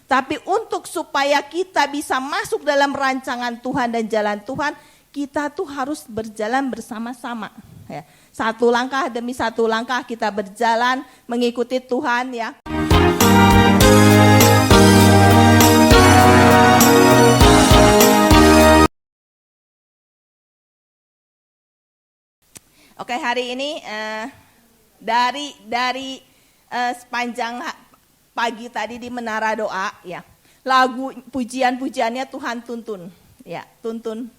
Tapi untuk supaya kita bisa masuk dalam rancangan Tuhan dan jalan Tuhan, kita tuh harus berjalan bersama-sama. Ya. Satu langkah demi satu langkah kita berjalan mengikuti Tuhan ya. Oke, hari ini dari sepanjang pagi tadi di Menara Doa ya, lagu pujian-pujiannya Tuhan tuntun ya, tuntun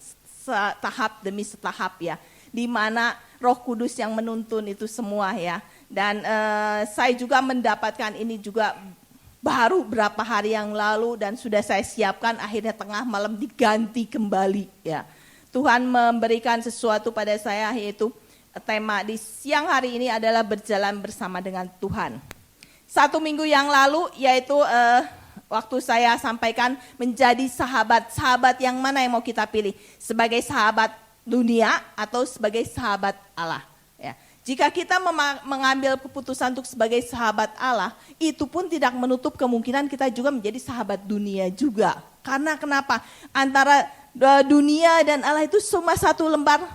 tahap demi tahap ya, di mana Roh Kudus yang menuntun itu semua ya. Dan saya juga mendapatkan ini juga baru berapa hari yang lalu dan sudah saya siapkan, akhirnya tengah malam diganti kembali ya. Tuhan memberikan sesuatu pada saya, yaitu tema di siang hari ini adalah berjalan bersama dengan Tuhan. 1 minggu yang lalu yaitu waktu saya sampaikan menjadi sahabat yang mana yang mau kita pilih, sebagai sahabat dunia atau sebagai sahabat Allah ya. Jika kita mengambil keputusan untuk sebagai sahabat Allah, itu pun tidak menutup kemungkinan kita juga menjadi sahabat dunia juga. Karena kenapa? Antara dunia dan Allah itu cuma satu lembar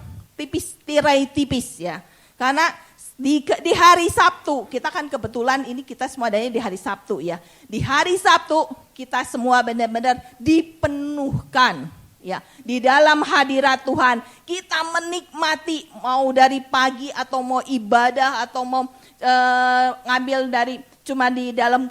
tirai tipis ya. Karena di hari Sabtu, kita kan kebetulan ini kita semua adanya di hari Sabtu ya. Di hari Sabtu kita semua benar-benar dipenuhkan ya. Di dalam hadirat Tuhan kita menikmati, mau dari pagi atau mau ibadah atau mau ngambil dari cuma di dalam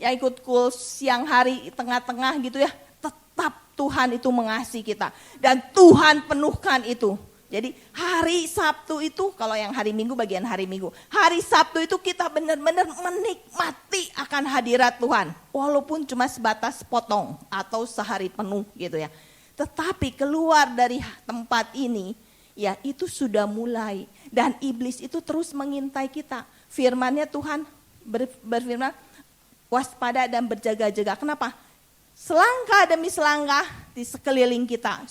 ya ikut siang hari tengah-tengah gitu ya. Tetap Tuhan itu mengasihi kita dan Tuhan penuhkan itu. Jadi hari Sabtu itu, kalau yang hari Minggu bagian hari Minggu. Hari Sabtu itu kita benar-benar menikmati akan hadirat Tuhan. Walaupun cuma sebatas potong atau sehari penuh gitu ya. Tetapi keluar dari tempat ini, ya itu sudah mulai. Dan iblis itu terus mengintai kita. Firman-Nya Tuhan berfirman, waspada dan berjaga-jaga. Kenapa? Selangkah demi selangkah di sekeliling kita,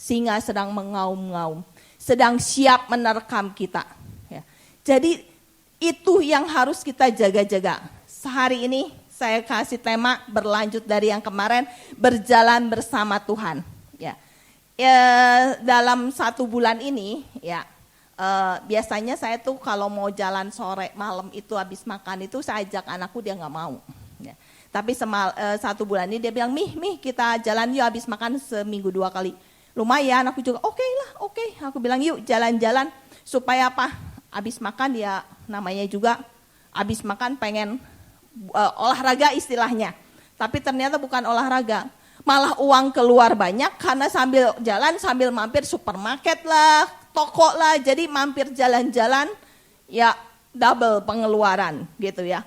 singa sedang mengaum-ngaum, sedang siap menerkam kita. Ya. Jadi itu yang harus kita jaga-jaga. Sehari ini saya kasih tema berlanjut dari yang kemarin, berjalan bersama Tuhan. Ya. Dalam 1 bulan ini, ya biasanya saya tuh kalau mau jalan sore malam itu habis makan itu saya ajak anakku, dia nggak mau. Ya. Tapi 1 bulan ini dia bilang, Mih kita jalan yuk habis makan seminggu 2 kali. Lumayan, aku juga oke. Aku bilang yuk jalan-jalan supaya apa? Habis makan ya namanya juga habis makan pengen olahraga istilahnya. Tapi ternyata bukan olahraga, malah uang keluar banyak karena sambil jalan sambil mampir supermarket lah, toko lah. Jadi mampir jalan-jalan ya double pengeluaran gitu ya.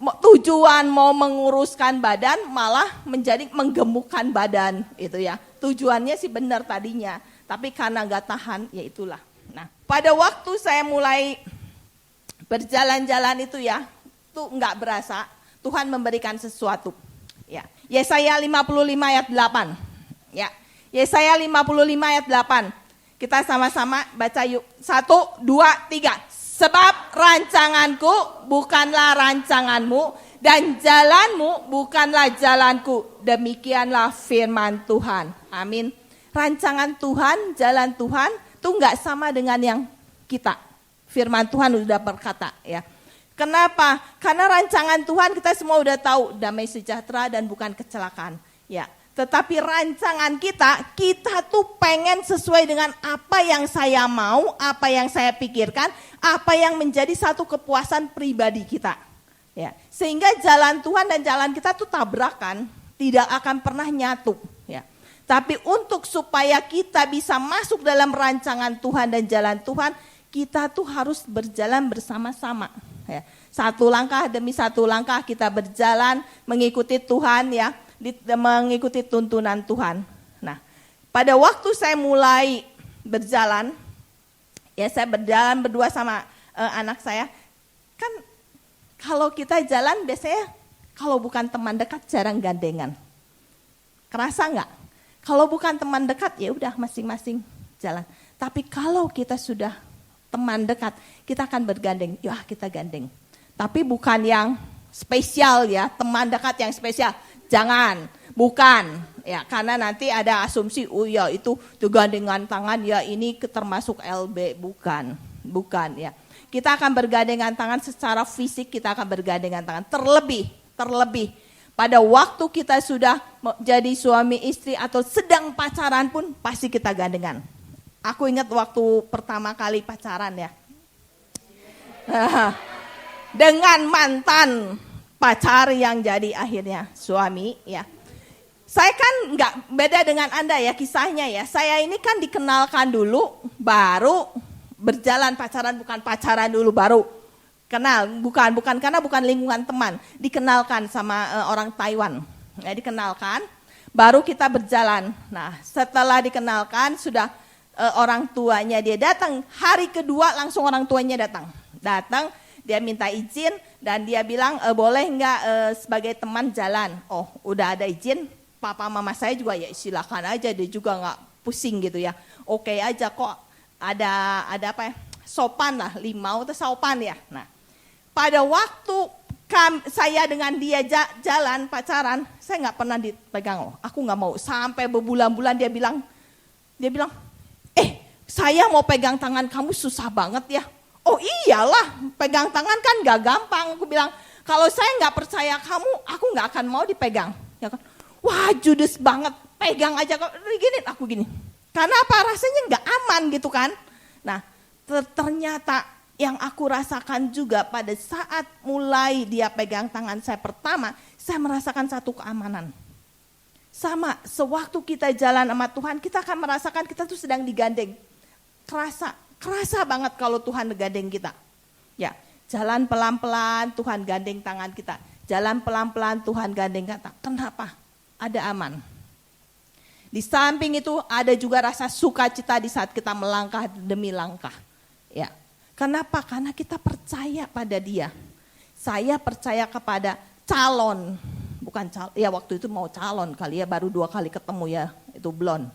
Tujuan mau menguruskan badan malah menjadi menggemukkan badan itu ya. Tujuannya sih benar tadinya, tapi karena gak tahan ya itulah. Nah, pada waktu saya mulai berjalan-jalan itu ya, tuh gak berasa Tuhan memberikan sesuatu. Ya, Yesaya 55 ayat 8. Ya, Yesaya 55 ayat 8. Kita sama-sama baca yuk. 1, 2, 3. Sebab rancanganku bukanlah rancanganmu dan jalanmu bukanlah jalanku. Demikianlah firman Tuhan. Amin. Rancangan Tuhan, jalan Tuhan itu enggak sama dengan yang kita. Firman Tuhan sudah berkata ya. Kenapa? Karena rancangan Tuhan kita semua udah tahu, damai sejahtera dan bukan kecelakaan. Ya. Tetapi rancangan kita tuh pengen sesuai dengan apa yang saya mau, apa yang saya pikirkan, apa yang menjadi satu kepuasan pribadi kita. Ya, sehingga jalan Tuhan dan jalan kita tuh tabrakan, tidak akan pernah nyatu. Ya. Tapi untuk supaya kita bisa masuk dalam rancangan Tuhan dan jalan Tuhan, kita tuh harus berjalan bersama-sama. Ya. Satu langkah demi satu langkah kita berjalan mengikuti Tuhan ya. Mengikuti tuntunan Tuhan. Nah, pada waktu saya mulai berjalan, ya saya berjalan berdua sama anak saya. Kan kalau kita jalan biasanya kalau bukan teman dekat jarang gandengan. Kerasa nggak? Kalau bukan teman dekat ya udah masing-masing jalan. Tapi kalau kita sudah teman dekat, kita akan bergandeng. Ya kita gandeng. Tapi bukan yang spesial ya, teman dekat yang spesial. Jangan, bukan. Ya, karena nanti ada asumsi, oh ya itu gandengan tangan ya ini termasuk LB, bukan ya. Kita akan bergandengan tangan secara fisik, kita akan bergandengan tangan terlebih pada waktu kita sudah jadi suami istri atau sedang pacaran pun pasti kita gandengan. Aku ingat waktu pertama kali pacaran ya. Dengan mantan pacar yang jadi akhirnya suami ya. Saya kan nggak beda dengan Anda ya kisahnya ya. Saya ini kan dikenalkan dulu baru berjalan pacaran, bukan pacaran dulu baru kenal, bukan karena bukan lingkungan teman. Dikenalkan sama orang Taiwan. Ya, dikenalkan baru kita berjalan. Nah, setelah dikenalkan sudah orang tuanya dia datang. Hari kedua langsung orang tuanya datang, dia minta izin dan dia bilang boleh nggak sebagai teman jalan. Oh, udah ada izin. Papa mama saya juga ya silakan aja, dia juga nggak pusing gitu ya. Oke aja kok, ada apa ya, sopan lah, limau atau sopan ya. Nah, pada waktu saya dengan dia jalan pacaran, saya nggak pernah dipegang. Aku nggak mau, sampai berbulan-bulan dia bilang, saya mau pegang tangan kamu susah banget ya. Oh iyalah, pegang tangan kan nggak gampang. Aku bilang, kalau saya nggak percaya kamu, aku nggak akan mau dipegang. Ya kan? Wah judes banget, pegang aja kok gini, aku gini. Karena apa? Rasanya nggak aman gitu kan. Nah ternyata yang aku rasakan juga pada saat mulai dia pegang tangan saya pertama, saya merasakan satu keamanan. Sama, sewaktu kita jalan sama Tuhan, kita akan merasakan kita tuh sedang digandeng. Kerasa banget kalau Tuhan ngegandeng kita. Ya, jalan pelan-pelan Tuhan gandeng tangan kita. Jalan pelan-pelan Tuhan gandeng kita. Kenapa? Ada aman. Di samping itu ada juga rasa sukacita di saat kita melangkah demi langkah. Ya. Kenapa? Karena kita percaya pada Dia. Saya percaya kepada calon, bukan calon. Ya waktu itu mau calon kali ya, baru 2 kali ketemu ya, itu blond.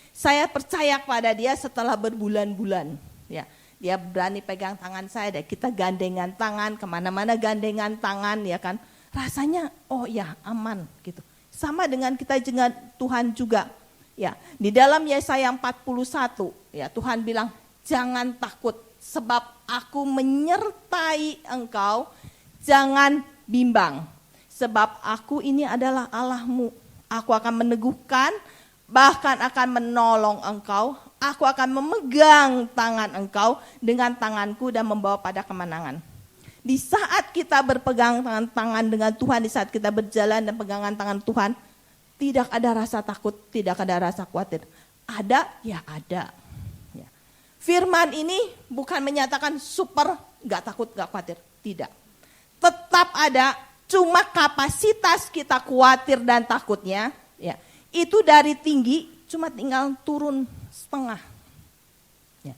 Saya percaya kepada Dia setelah berbulan-bulan. Ya, Dia berani pegang tangan saya, dan kita gandengan tangan kemana-mana gandengan tangan ya kan. Rasanya oh ya aman gitu. Sama dengan kita dengan Tuhan juga. Ya, di dalam Yesaya 41 ya Tuhan bilang jangan takut sebab aku menyertai engkau, jangan bimbang. Sebab aku ini adalah Allahmu. Aku akan meneguhkan, bahkan akan menolong engkau. Aku akan memegang tangan engkau dengan tanganku dan membawa pada kemenangan. Di saat kita berpegang tangan dengan Tuhan, di saat kita berjalan dan pegangan tangan Tuhan, tidak ada rasa takut, tidak ada rasa khawatir. Ada, ya ada. Ya. Firman ini bukan menyatakan super, gak takut, gak khawatir. Tidak. Tetap ada, cuma kapasitas kita khawatir dan takutnya, ya, itu dari tinggi cuma tinggal turun setengah. Ya.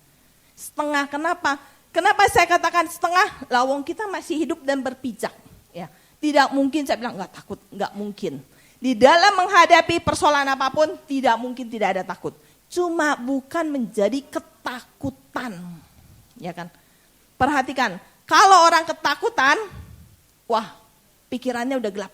Setengah, kenapa? Kenapa saya katakan setengah? Lawang kita masih hidup dan berpijak. Ya, tidak mungkin saya bilang nggak takut, nggak mungkin. Di dalam menghadapi persoalan apapun tidak mungkin tidak ada takut. Cuma bukan menjadi ketakutan, ya kan? Perhatikan, kalau orang ketakutan, wah pikirannya udah gelap.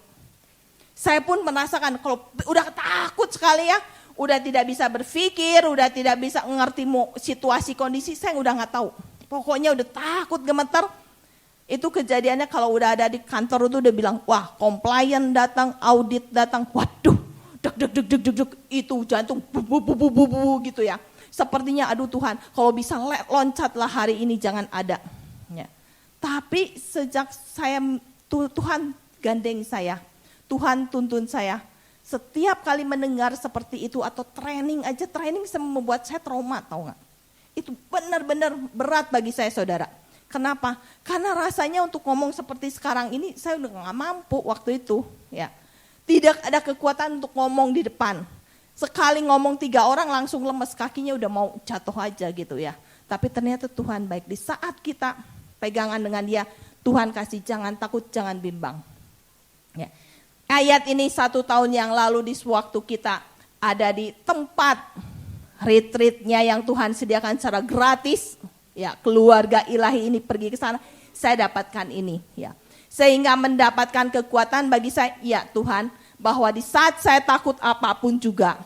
Saya pun merasakan kalau udah takut sekali ya, udah tidak bisa berpikir, udah tidak bisa mengerti situasi kondisi, saya udah nggak tahu. Pokoknya udah takut gemeter. Itu kejadiannya kalau udah ada di kantor itu udah bilang, wah compliance datang, audit datang, waduh, deg, itu jantung bu gitu ya. Sepertinya aduh Tuhan, kalau bisa loncatlah hari ini jangan ada. Ya. Tapi sejak saya Tuhan gandeng saya, Tuhan tuntun saya. Setiap kali mendengar seperti itu atau training membuat saya trauma, tahu nggak? Itu benar-benar berat bagi saya saudara. Kenapa? Karena rasanya untuk ngomong seperti sekarang ini saya udah nggak mampu waktu itu. Ya, tidak ada kekuatan untuk ngomong di depan. Sekali ngomong 3 orang langsung lemes, kakinya udah mau jatuh aja gitu ya. Tapi ternyata Tuhan baik. Di saat kita pegangan dengan Dia, Tuhan kasih jangan takut, jangan bimbang. Ya. Ayat ini 1 tahun yang lalu di sewaktu kita ada di tempat retreatnya yang Tuhan sediakan secara gratis, ya keluarga ilahi ini pergi ke sana, saya dapatkan ini. Ya, Sehingga mendapatkan kekuatan bagi saya, ya Tuhan, bahwa di saat saya takut apapun juga,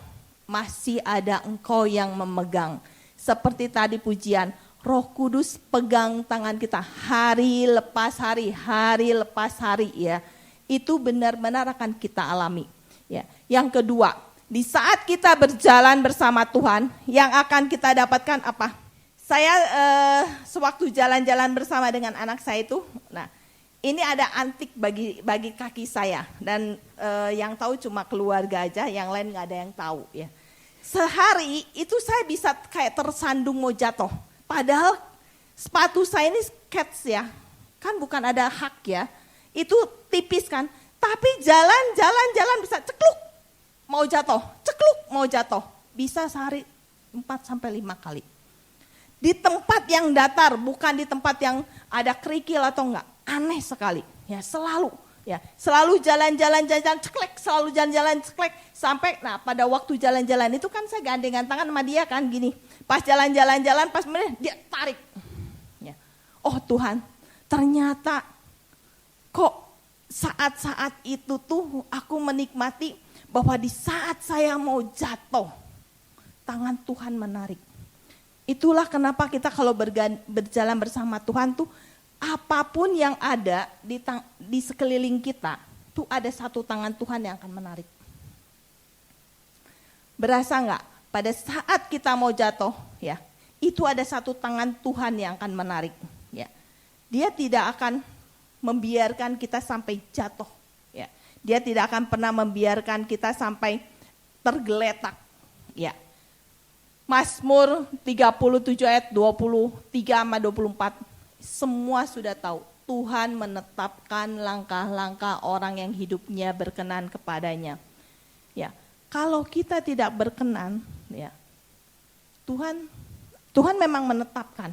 masih ada Engkau yang memegang. Seperti tadi pujian, Roh Kudus pegang tangan kita hari lepas hari, hari lepas hari ya. Itu benar-benar akan kita alami. Ya. Yang kedua, di saat kita berjalan bersama Tuhan, yang akan kita dapatkan apa? Saya sewaktu jalan-jalan bersama dengan anak saya itu, nah ini ada antik bagi kaki saya. Dan yang tahu cuma keluarga aja, yang lain nggak ada yang tahu ya. Sehari itu saya bisa kayak tersandung mau jatuh. Padahal sepatu saya ini Keds ya, kan bukan ada hak ya, itu tipis kan. Tapi jalan bisa cekluk, mau jatuh, cekluk, mau jatuh. Bisa sehari 4-5 kali. Di tempat yang datar, bukan di tempat yang ada kerikil atau enggak. Aneh sekali, ya selalu. Ya, selalu jalan-jalan ceklek, selalu jalan-jalan ceklek sampai nah pada waktu jalan-jalan itu kan saya gandengan tangan sama dia kan gini. Pas jalan-jalan pas dia tarik. Ya. Oh Tuhan, ternyata kok saat-saat itu tuh aku menikmati bahwa di saat saya mau jatuh, tangan Tuhan menarik. Itulah kenapa kita kalau berjalan bersama Tuhan tuh apapun yang ada di sekeliling kita, tuh ada satu tangan Tuhan yang akan menarik. Berasa nggak? Pada saat kita mau jatuh, ya, itu ada satu tangan Tuhan yang akan menarik. Ya, dia tidak akan membiarkan kita sampai jatuh. Ya, dia tidak akan pernah membiarkan kita sampai tergeletak. Ya, Mazmur 37 ayat 23-24. Semua sudah tahu, Tuhan menetapkan langkah-langkah orang yang hidupnya berkenan kepadanya. Ya, kalau kita tidak berkenan, ya, Tuhan memang menetapkan,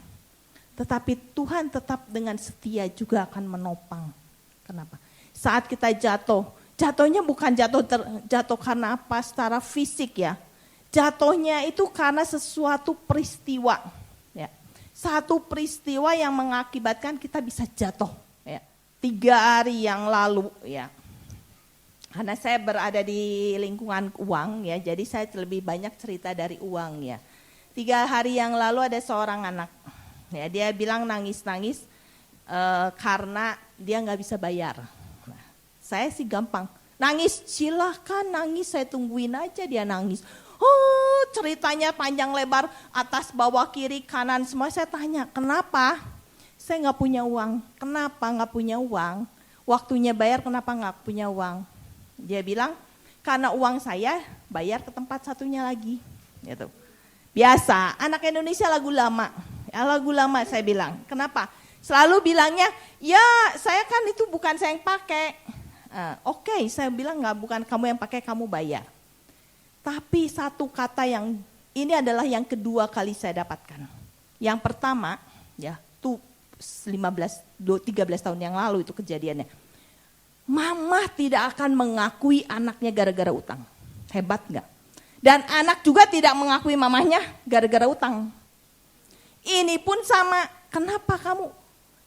tetapi Tuhan tetap dengan setia juga akan menopang. Kenapa? Saat kita jatuhnya bukan jatuh karena apa secara fisik ya, jatuhnya itu karena sesuatu peristiwa. Satu peristiwa yang mengakibatkan kita bisa jatuh. Ya. 3 hari yang lalu, ya, karena saya berada di lingkungan uang, ya, jadi saya lebih banyak cerita dari uang. Ya. 3 hari yang lalu ada seorang anak, ya, dia bilang nangis-nangis karena dia nggak bisa bayar. Nah, saya sih gampang, nangis silahkan nangis, saya tungguin aja dia nangis. Oh, ceritanya panjang lebar, atas bawah kiri kanan semua saya tanya, kenapa? Saya nggak punya uang. Kenapa nggak punya uang? Waktunya bayar kenapa nggak punya uang? Dia bilang karena uang saya bayar ke tempat satunya lagi. Gitu. Biasa, anak Indonesia lagu lama. Ya, lagu lama saya bilang. Kenapa? Selalu bilangnya, ya saya kan itu bukan saya yang pakai. Oke, saya bilang nggak, bukan kamu yang pakai, kamu bayar. Tapi satu kata yang ini adalah yang kedua kali saya dapatkan. Yang pertama, ya, tuh 13 tahun yang lalu itu kejadiannya. Mama tidak akan mengakui anaknya gara-gara utang. Hebat nggak? Dan anak juga tidak mengakui mamanya gara-gara utang. Ini pun sama. Kenapa kamu?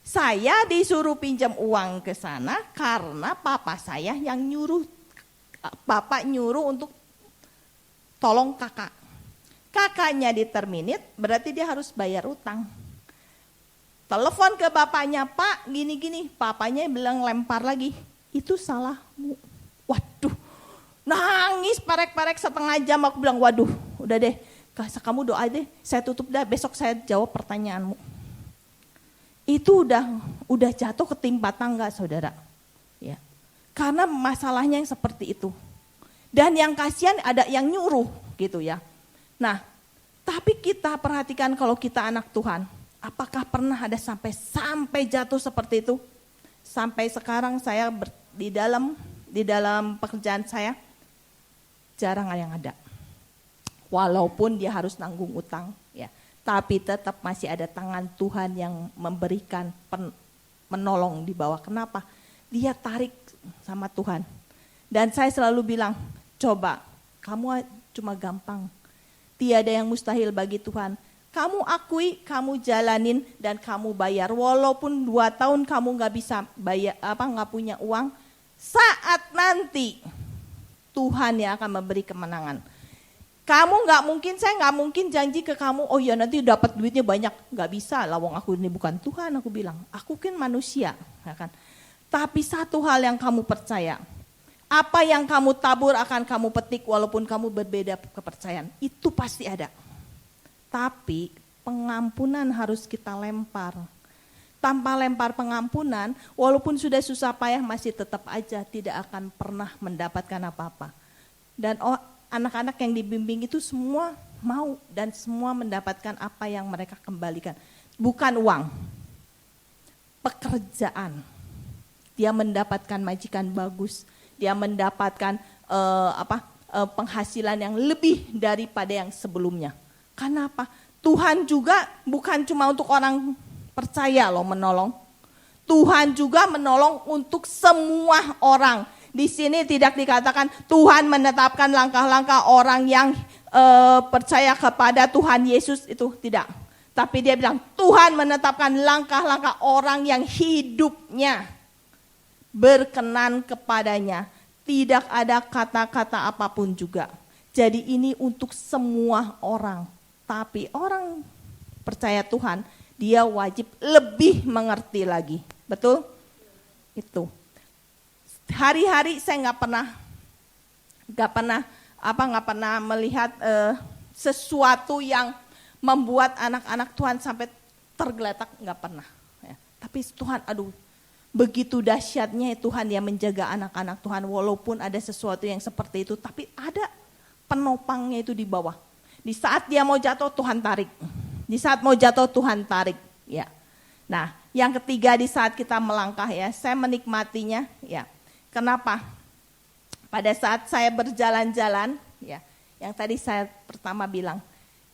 Saya disuruh pinjam uang ke sana karena papa saya yang nyuruh. Bapak nyuruh untuk tolong kakak. Kakaknya diterminit, berarti dia harus bayar utang. Telepon ke bapaknya, Pak gini-gini. Papanya bilang lempar lagi, itu salahmu. Waduh, nangis parek-parek setengah jam. Aku bilang, waduh udah deh, kamu doa deh, saya tutup dah, besok saya jawab pertanyaanmu. Itu udah jatuh ketimpa tangga saudara. Ya. Karena masalahnya yang seperti itu. Dan yang kasihan ada yang nyuruh gitu ya. Nah, tapi kita perhatikan kalau kita anak Tuhan, apakah pernah ada sampai jatuh seperti itu? Sampai sekarang saya di dalam pekerjaan saya jarang yang ada. Walaupun dia harus nanggung utang, ya, tapi tetap masih ada tangan Tuhan yang memberikan menolong di bawah. Kenapa? Dia tarik sama Tuhan. Dan saya selalu bilang, coba, kamu cuma gampang. Tiada yang mustahil bagi Tuhan. Kamu akui, kamu jalanin, dan kamu bayar. Walaupun 2 tahun kamu nggak bisa bayar, nggak punya uang, saat nanti Tuhan yang akan memberi kemenangan. Kamu saya nggak mungkin janji ke kamu, oh ya nanti dapat duitnya banyak. Nggak bisa, lawang aku ini bukan Tuhan, aku bilang. Aku kan manusia, ya kan. Tapi satu hal yang kamu percaya, apa yang kamu tabur akan kamu petik walaupun kamu berbeda kepercayaan. Itu pasti ada. Tapi pengampunan harus kita lempar. Tanpa lempar pengampunan, walaupun sudah susah payah masih tetap aja tidak akan pernah mendapatkan apa-apa. Dan anak-anak yang dibimbing itu semua mau dan semua mendapatkan apa yang mereka kembalikan. Bukan uang, pekerjaan. Dia mendapatkan majikan bagus, dia mendapatkan penghasilan yang lebih daripada yang sebelumnya. Kenapa? Tuhan juga bukan cuma untuk orang percaya loh menolong. Tuhan juga menolong untuk semua orang. Di sini tidak dikatakan Tuhan menetapkan langkah-langkah orang yang percaya kepada Tuhan Yesus, itu tidak. Tapi dia bilang Tuhan menetapkan langkah-langkah orang yang hidupnya berkenan kepadanya. Tidak ada kata-kata apapun juga. Jadi ini untuk semua orang. Tapi orang percaya Tuhan, dia wajib lebih mengerti lagi. Betul? Itu. Hari-hari saya nggak pernah melihat sesuatu yang membuat anak-anak Tuhan sampai tergeletak, nggak pernah. Ya. Tapi Tuhan, begitu dahsyatnya Tuhan yang menjaga anak-anak Tuhan, walaupun ada sesuatu yang seperti itu, tapi ada penopangnya itu di bawah. Di saat dia mau jatuh, Tuhan tarik. Di saat mau jatuh, Tuhan tarik. Ya. Nah, yang ketiga di saat kita melangkah ya, saya menikmatinya. Ya. Kenapa? Pada saat saya berjalan-jalan, ya, yang tadi saya pertama bilang,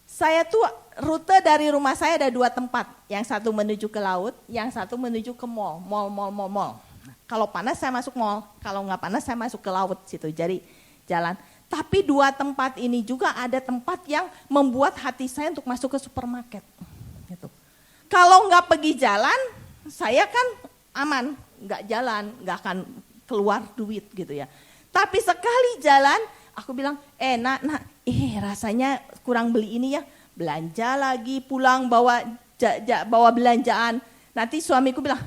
saya tuh rute dari rumah saya ada 2 tempat. Yang satu menuju ke laut, yang satu menuju ke mall. Kalau panas saya masuk mall, kalau nggak panas saya masuk ke laut situ. Jadi jalan. Tapi 2 tempat ini juga ada tempat yang membuat hati saya untuk masuk ke supermarket. Gitu. Kalau nggak pergi jalan, saya kan aman, nggak jalan, nggak akan keluar duit gitu ya. Tapi sekali jalan, aku bilang, rasanya kurang beli ini ya, belanja lagi, pulang bawa belanjaan. Nanti suamiku bilang,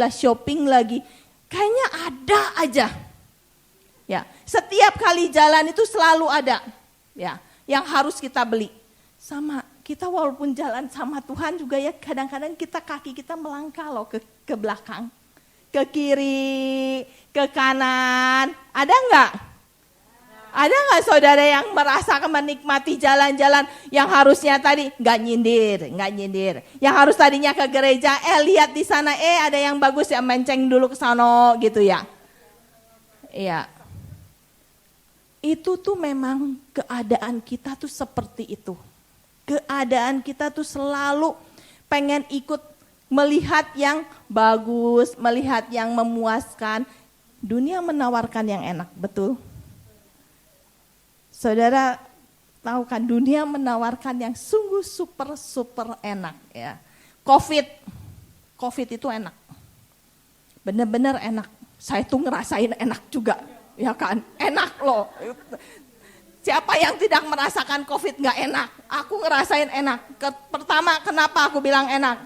shopping lagi, kayaknya ada aja. Ya, setiap kali jalan itu selalu ada, ya, yang harus kita beli. Sama kita walaupun jalan sama Tuhan juga ya, kadang-kadang kaki kita melangkah loh ke belakang, ke kiri, ke kanan. Ada nggak? Ada nggak saudara yang merasakan menikmati jalan-jalan yang harusnya tadi nggak nyindir, yang harus tadinya ke gereja, lihat di sana, ada yang bagus ya, menceng dulu ke sana gitu ya. Iya. Itu tuh memang keadaan kita tuh seperti itu. Keadaan kita tuh selalu pengen ikut melihat yang bagus, melihat yang memuaskan. Dunia menawarkan yang enak, betul? Saudara tahu kan, dunia menawarkan yang sungguh super enak ya. COVID itu enak. Benar-benar enak. Saya tuh ngerasain enak juga. Ya kan, enak loh. Siapa yang tidak merasakan COVID gak enak? Aku ngerasain enak. Pertama, kenapa aku bilang enak?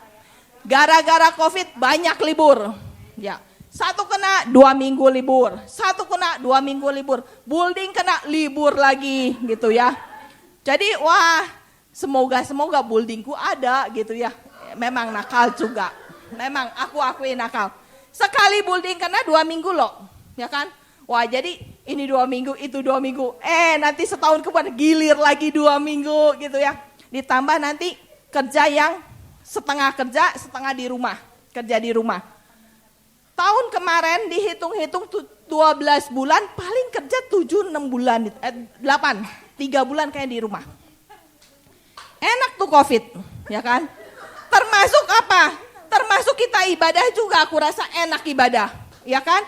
Gara-gara COVID banyak libur. Ya, 1 kena 2 minggu libur. 1 kena 2 minggu libur. Building kena libur lagi gitu ya. Jadi semoga buildingku ada gitu ya. Memang nakal juga. Memang aku akuin nakal. Sekali building kena 2 minggu loh. Ya kan? Jadi ini 2 minggu, itu 2 minggu. Nanti setahun kemudian gilir lagi 2 minggu gitu ya. Ditambah nanti kerja yang setengah kerja, setengah di rumah. Kerja di rumah. Tahun kemarin dihitung-hitung 12 bulan, paling kerja 7-6 bulan. 3 bulan kayak di rumah. Enak tuh COVID, ya kan? Termasuk apa? Termasuk kita ibadah juga, aku rasa enak ibadah. Ya kan?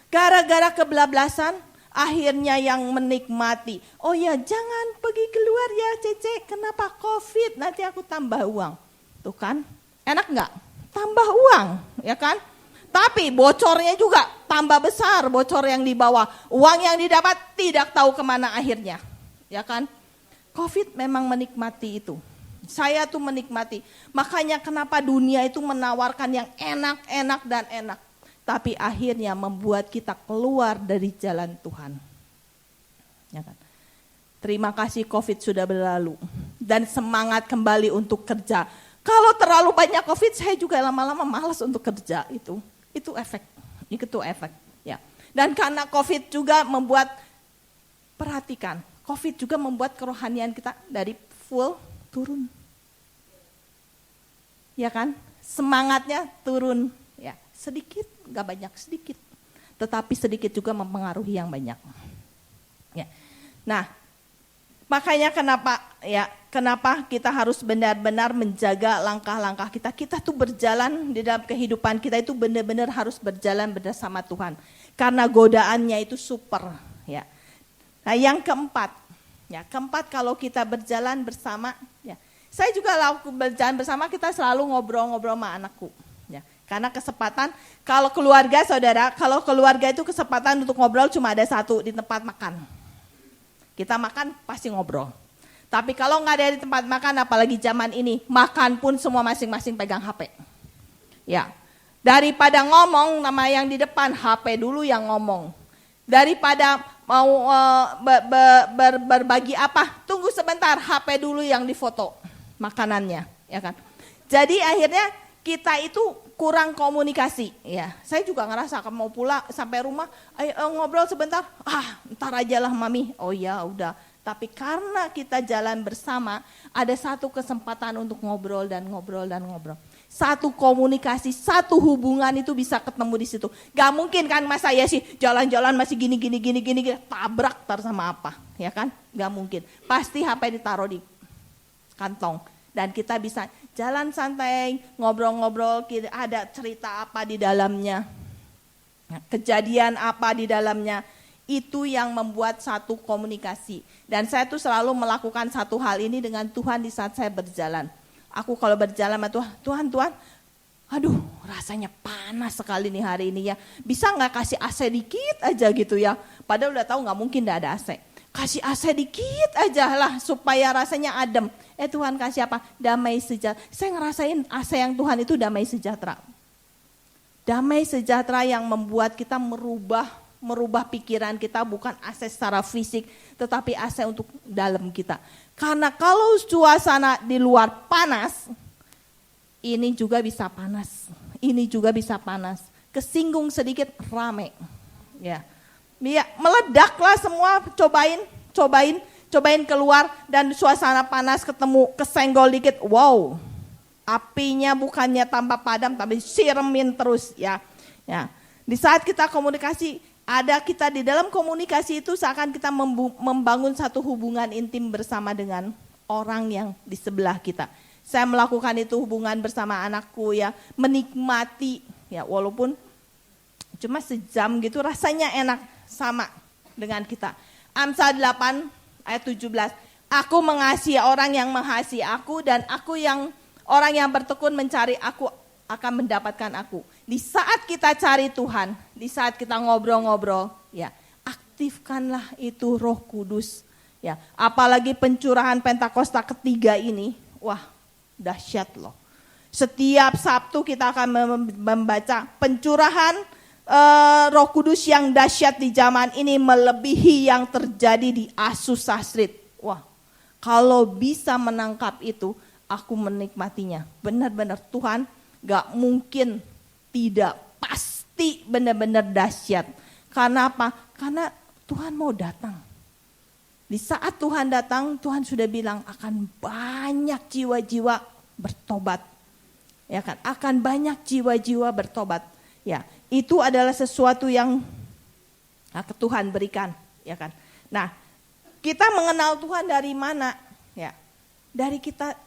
Gara-gara kebablasan, Akhirnya yang menikmati, oh ya jangan pergi keluar ya Cece, kenapa COVID, nanti aku tambah uang. Tuh kan, enak nggak? Tambah uang, ya kan? Tapi bocornya juga tambah besar, bocor yang dibawa. Uang yang didapat tidak tahu kemana akhirnya, ya kan? COVID memang menikmati itu. Saya tuh menikmati, makanya kenapa dunia itu menawarkan yang enak-enak dan enak. Tapi akhirnya membuat kita keluar dari jalan Tuhan. Ya kan? Terima kasih COVID sudah berlalu. Dan semangat kembali untuk kerja. Kalau terlalu banyak COVID, saya juga lama-lama malas untuk kerja. Itu efek. Itu efek. Ya. Dan karena COVID juga membuat, perhatikan, COVID juga membuat kerohanian kita dari full turun. Ya kan? Semangatnya turun. Ya, sedikit. Gak banyak, sedikit. Tetapi sedikit juga mempengaruhi yang banyak. Ya. Nah, makanya kenapa kita harus benar-benar menjaga langkah-langkah kita. Kita tuh berjalan di dalam kehidupan kita itu benar-benar harus berjalan bersama Tuhan. Karena godaannya itu super. Ya. Nah, yang keempat kalau kita berjalan bersama, ya. Saya juga berjalan bersama, kita selalu ngobrol-ngobrol sama anakku. Karena kesempatan, kalau keluarga itu kesempatan untuk ngobrol cuma ada satu, di tempat makan. Kita makan pasti ngobrol. Tapi kalau nggak ada di tempat makan, apalagi zaman ini, makan pun semua masing-masing pegang HP. Ya, daripada ngomong nama yang di depan, HP dulu yang ngomong. Daripada mau berbagi apa, tunggu sebentar, HP dulu yang difoto makanannya, ya kan? Jadi akhirnya kita itu kurang komunikasi, ya. Saya juga ngerasa mau pulang sampai rumah, ayo ngobrol sebentar. Ntar aja lah mami. Oh ya udah. Tapi karena kita jalan bersama, ada satu kesempatan untuk ngobrol dan ngobrol dan ngobrol. Satu komunikasi, satu hubungan itu bisa ketemu di situ. Gak mungkin kan mas saya sih jalan-jalan masih gini, tabrak tar sama apa, ya kan? Gak mungkin. Pasti HP ditaruh di kantong. Dan kita bisa jalan santai, ngobrol-ngobrol, ada cerita apa di dalamnya, kejadian apa di dalamnya, itu yang membuat satu komunikasi. Dan saya tuh selalu melakukan satu hal ini dengan Tuhan di saat saya berjalan. Aku kalau berjalan sama Tuhan, aduh rasanya panas sekali nih hari ini ya, bisa gak kasih AC dikit aja gitu ya, padahal udah tahu gak mungkin gak ada AC. Kasih AC dikit aja lah supaya rasanya adem. Tuhan kasih apa? Damai sejahtera. Saya ngerasain AC yang Tuhan itu damai sejahtera. Damai sejahtera yang membuat kita merubah pikiran kita, bukan AC secara fisik, tetapi AC untuk dalam kita. Karena kalau suasana di luar panas, ini juga bisa panas. Ini juga bisa panas. Kesinggung sedikit rame. Ya. Meledaklah semua, cobain keluar dan suasana panas ketemu kesenggol dikit, wow, apinya bukannya tambah padam tapi siremin terus ya. Di saat kita komunikasi, kita di dalam komunikasi itu seakan kita membangun satu hubungan intim bersama dengan orang yang di sebelah kita. Saya melakukan itu hubungan bersama anakku ya, menikmati ya, walaupun cuma sejam gitu rasanya enak sama dengan kita. Amsal 8 ayat 17. Aku mengasihi orang yang mengasihi aku, dan orang yang bertekun mencari aku akan mendapatkan aku. Di saat kita cari Tuhan, di saat kita ngobrol-ngobrol, ya, aktifkanlah itu Roh Kudus. Ya, apalagi pencurahan Pentakosta ketiga ini, wah, dahsyat loh. Setiap Sabtu kita akan membaca pencurahan Roh Kudus yang dahsyat di zaman ini melebihi yang terjadi di Azusa Street. Wah, kalau bisa menangkap itu, aku menikmatinya. Benar-benar Tuhan gak mungkin tidak, pasti benar-benar dahsyat. Karena apa? Karena Tuhan mau datang. Di saat Tuhan datang, Tuhan sudah bilang akan banyak jiwa-jiwa bertobat. Ya kan? Akan banyak jiwa-jiwa bertobat. Ya, itu adalah sesuatu yang Tuhan berikan, ya kan. Nah, kita mengenal Tuhan dari mana? Ya, dari kita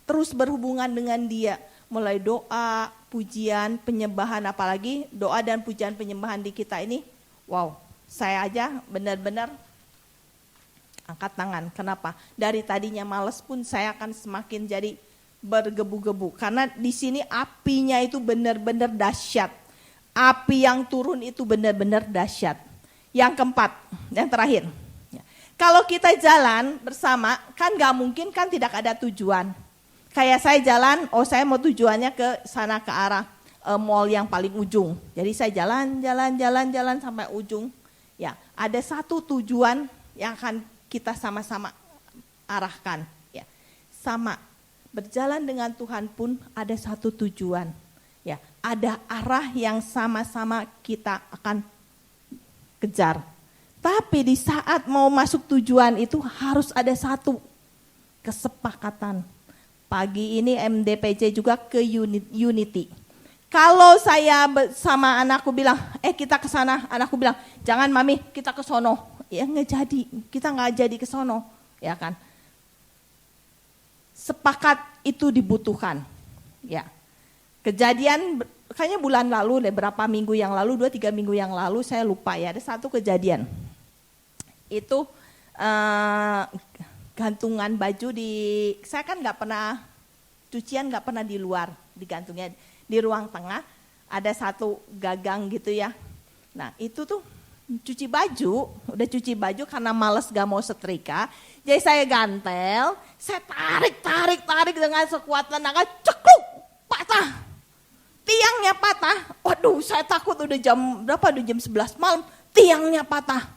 terus berhubungan dengan Dia, mulai doa, pujian, penyembahan, apalagi doa dan pujian penyembahan di kita ini, wow, Saya aja benar-benar angkat tangan. Kenapa? Dari tadinya malas pun saya akan semakin jadi bergebu-gebu. Karena di sini apinya itu benar-benar dahsyat. Api yang turun itu benar-benar dahsyat. Yang keempat, yang terakhir. Kalau kita jalan bersama, kan gak mungkin kan tidak ada tujuan. Kayak saya jalan, saya mau tujuannya ke sana ke arah mall yang paling ujung. Jadi saya jalan sampai ujung. Ya, ada satu tujuan yang akan kita sama-sama arahkan. Ya, sama berjalan dengan Tuhan pun ada satu tujuan. Ya, ada arah yang sama-sama kita akan kejar. Tapi di saat mau masuk tujuan itu harus ada satu kesepakatan. Pagi ini MDPC juga ke Unity. Kalau saya sama anakku bilang, kita ke sana, anakku bilang, jangan mami, kita ke sono. Ya nggak jadi, kita nggak jadi ke sono, ya kan? Sepakat itu dibutuhkan, ya. Kejadian kayaknya bulan lalu deh, berapa minggu yang lalu, 2-3 minggu yang lalu saya lupa ya, ada satu kejadian. Itu gantungan baju saya kan nggak pernah cucian, nggak pernah di luar, digantungnya di ruang tengah ada satu gagang gitu ya. Nah itu tuh udah cuci baju karena males gak mau setrika. Jadi saya gantel, saya tarik dengan sekuat tenaga, cekluk, patah. Tiangnya patah. Waduh, saya takut udah jam berapa? Udah jam 11 malam, tiangnya patah.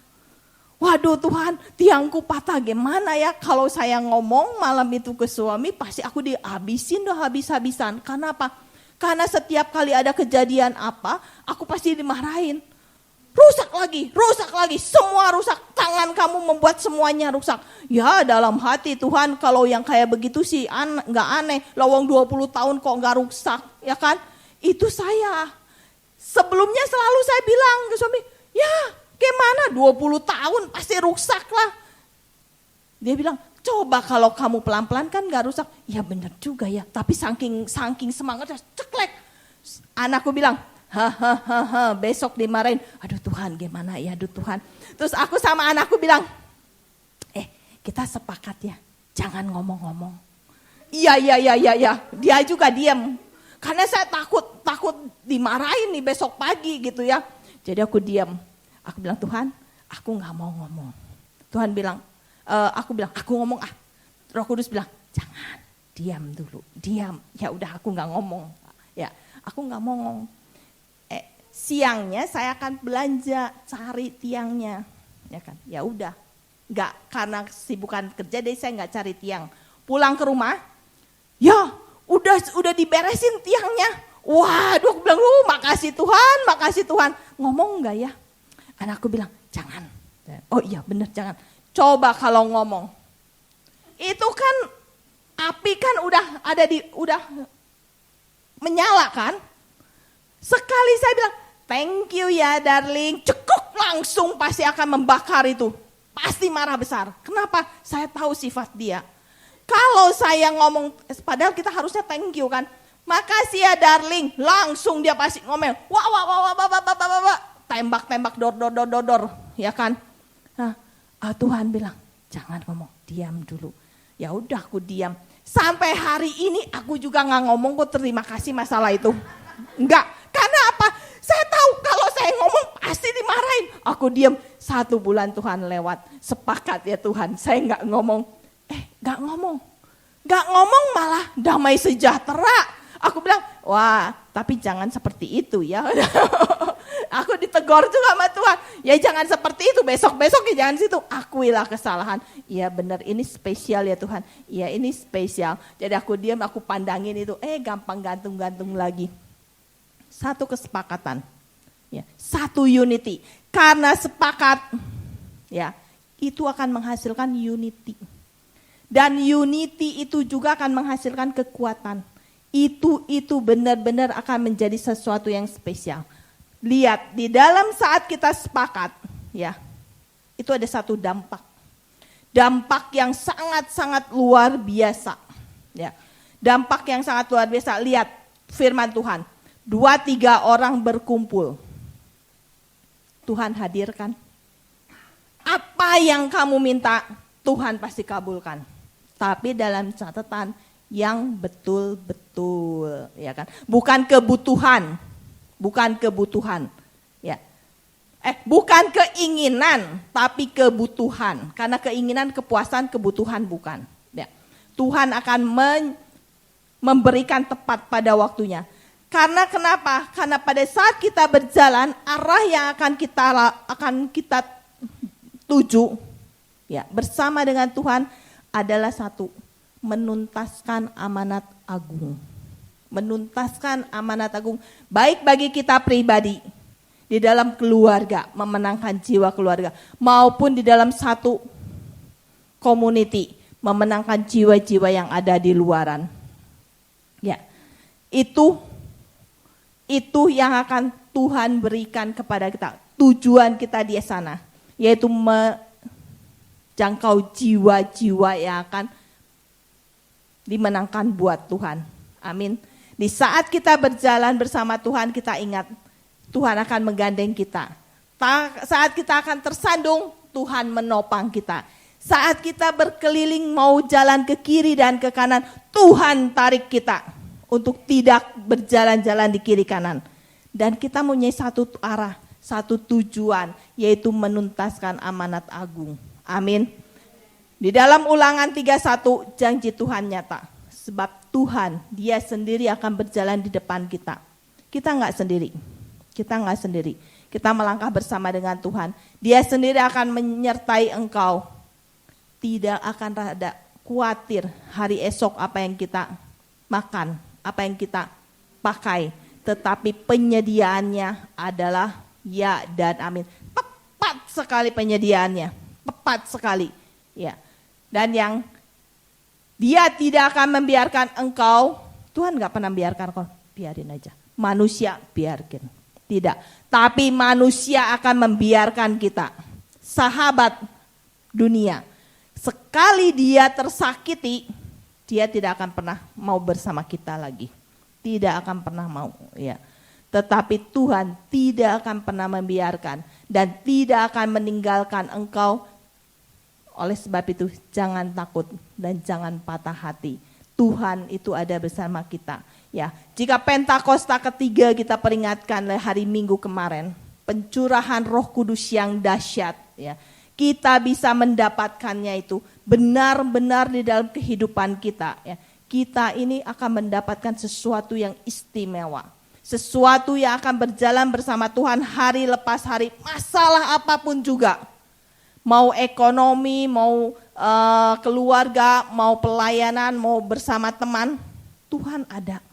Waduh Tuhan, tiangku patah gimana ya? Kalau saya ngomong malam itu ke suami, pasti aku dihabisin habis-habisan. Karena apa? Karena setiap kali ada kejadian apa, aku pasti dimarahin. Rusak lagi, semua rusak. Tangan kamu membuat semuanya rusak. Ya dalam hati Tuhan, kalau yang kayak begitu sih gak aneh. Lawang 20 tahun kok gak rusak, ya kan? Itu saya. Sebelumnya selalu saya bilang ke suami, ya gimana 20 tahun pasti rusak lah. Dia bilang, coba kalau kamu pelan-pelan kan gak rusak. Ya benar juga ya, tapi saking semangatnya ceklek. Anakku bilang, besok dimarahin. Aduh Tuhan gimana ya, aduh Tuhan. Terus aku sama anakku bilang, kita sepakat ya, jangan ngomong-ngomong. Iya. Dia juga diam. Karena saya takut dimarahin nih besok pagi gitu ya. Jadi aku diam. Aku bilang Tuhan, aku nggak mau ngomong. Tuhan bilang, aku bilang aku ngomong Roh Kudus bilang jangan, diam dulu, diam. Ya udah aku nggak ngomong. Ya, aku nggak mau ngomong. Siangnya saya akan belanja cari tiangnya, ya kan? Ya udah, nggak karena sibukan kerja, jadi saya nggak cari tiang. Pulang ke rumah, ya udah diberesin tiangnya. Waduh, aku bilang, makasih Tuhan. Ngomong nggak ya? Anakku bilang jangan. Oh iya benar jangan. Coba kalau ngomong, itu kan api kan udah menyala kan? Sekali saya bilang, thank you ya darling, cekuk langsung pasti akan membakar itu. Pasti marah besar. Kenapa? Saya tahu sifat dia. Kalau saya ngomong, padahal kita harusnya thank you kan. Makasih ya darling, langsung dia pasti ngomel. Wah. Tembak, dor, ya kan. Nah, Tuhan bilang, jangan ngomong, diam dulu. Ya udah aku diam. Sampai hari ini aku juga nggak ngomong kok terima kasih masalah itu. Enggak. Karena apa? Saya tahu kalau saya ngomong pasti dimarahin. Aku diam. 1 bulan Tuhan lewat. Sepakat ya Tuhan. Saya nggak ngomong. Nggak ngomong malah damai sejahtera. Aku bilang, wah tapi jangan seperti itu ya. Aku ditegur juga sama Tuhan. Ya jangan seperti itu. Besok ya jangan situ. Akuilah kesalahan. Iya benar ini spesial ya Tuhan. Iya ini spesial. Jadi aku diam, aku pandangin itu. Gampang gantung lagi. Satu kesepakatan, ya, satu unity. Karena sepakat, ya, itu akan menghasilkan unity. Dan unity itu juga akan menghasilkan kekuatan. Itu benar-benar akan menjadi sesuatu yang spesial. Lihat, di dalam saat kita sepakat, ya, itu ada satu dampak. Dampak yang sangat-sangat luar biasa. Ya, dampak yang sangat luar biasa. Lihat firman Tuhan. 2-3 orang berkumpul. Tuhan hadirkan. Apa yang kamu minta, Tuhan pasti kabulkan. Tapi dalam catatan yang betul-betul, ya kan? Bukan kebutuhan, ya. Bukan keinginan, tapi kebutuhan. Karena keinginan, kepuasan, kebutuhan bukan. Ya. Tuhan akan memberikan tepat pada waktunya. Karena kenapa? Karena pada saat kita berjalan, arah yang akan kita tuju, ya, bersama dengan Tuhan adalah satu, menuntaskan amanat agung. Menuntaskan amanat agung, baik bagi kita pribadi, di dalam keluarga, memenangkan jiwa keluarga, maupun di dalam satu community, memenangkan jiwa-jiwa yang ada di luaran. Ya, itu yang akan Tuhan berikan kepada kita. Tujuan kita di sana, yaitu menjangkau jiwa-jiwa yang akan dimenangkan buat Tuhan. Amin. Di saat kita berjalan bersama Tuhan, kita ingat Tuhan akan menggandeng kita. Saat kita akan tersandung, Tuhan menopang kita. Saat kita berkeliling mau jalan ke kiri dan ke kanan, Tuhan tarik kita untuk tidak berjalan-jalan di kiri kanan. Dan kita mempunyai satu arah, satu tujuan, yaitu menuntaskan amanat agung. Amin. Di dalam Ulangan 31, janji Tuhan nyata. Sebab Tuhan, Dia sendiri akan berjalan di depan kita. Kita enggak sendiri. Kita melangkah bersama dengan Tuhan. Dia sendiri akan menyertai engkau. Tidak akan ada khawatir hari esok apa yang kita makan, apa yang kita pakai. Tetapi penyediaannya adalah ya dan amin. Tepat sekali penyediaannya. Tepat sekali. Ya. Dan yang Dia tidak akan membiarkan engkau. Tuhan gak pernah membiarkan kau. Biarin aja. Manusia biarkan. Tidak, tapi manusia akan membiarkan kita. Sahabat dunia, sekali dia tersakiti, dia tidak akan pernah mau bersama kita lagi. Tidak akan pernah mau, ya. Tetapi Tuhan tidak akan pernah membiarkan dan tidak akan meninggalkan engkau. Oleh sebab itu, jangan takut dan jangan patah hati. Tuhan itu ada bersama kita. Ya, jika Pentakosta ketiga kita peringatkan hari Minggu kemarin, pencurahan Roh Kudus yang dahsyat, ya, kita bisa mendapatkannya itu benar-benar di dalam kehidupan kita. Ya. Kita ini akan mendapatkan sesuatu yang istimewa, sesuatu yang akan berjalan bersama Tuhan hari lepas hari, masalah apapun juga, mau ekonomi, mau keluarga, mau pelayanan, mau bersama teman, Tuhan ada.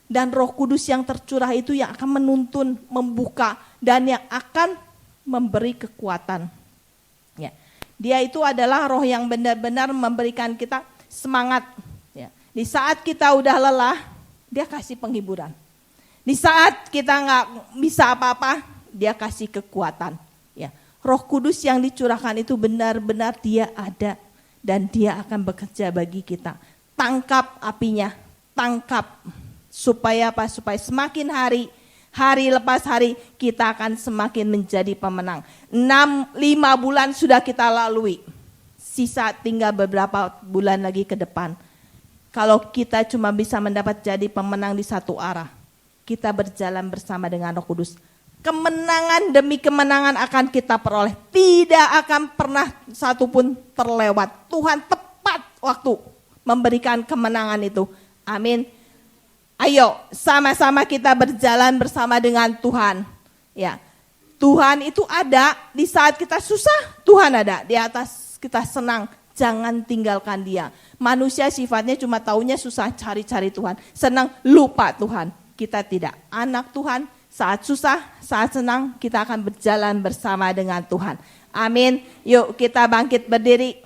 Dan Roh Kudus yang tercurah itu yang akan menuntun, membuka, dan yang akan memberi kekuatan. Ya. Dia itu adalah roh yang benar-benar memberikan kita semangat. Ya. Di saat kita udah lelah, dia kasih penghiburan. Di saat kita nggak bisa apa-apa, dia kasih kekuatan. Ya. Roh Kudus yang dicurahkan itu benar-benar dia ada. Dan dia akan bekerja bagi kita. Tangkap apinya, tangkap. Supaya apa? Supaya semakin hari lepas hari kita akan semakin menjadi pemenang. 5 bulan sudah kita lalui. Sisa tinggal beberapa bulan lagi ke depan. Kalau kita cuma bisa mendapat jadi pemenang di satu arah, kita berjalan bersama dengan Roh Kudus. Kemenangan demi kemenangan akan kita peroleh. Tidak akan pernah satu pun terlewat. Tuhan tepat waktu memberikan kemenangan itu. Amin. Ayo sama-sama kita berjalan bersama dengan Tuhan. Ya, Tuhan itu ada di saat kita susah, Tuhan ada di atas kita senang. Jangan tinggalkan Dia. Manusia sifatnya cuma taunya susah, cari-cari Tuhan. Senang, lupa Tuhan. Kita tidak. Anak Tuhan, saat susah, saat senang, kita akan berjalan bersama dengan Tuhan. Amin. Yuk kita bangkit berdiri.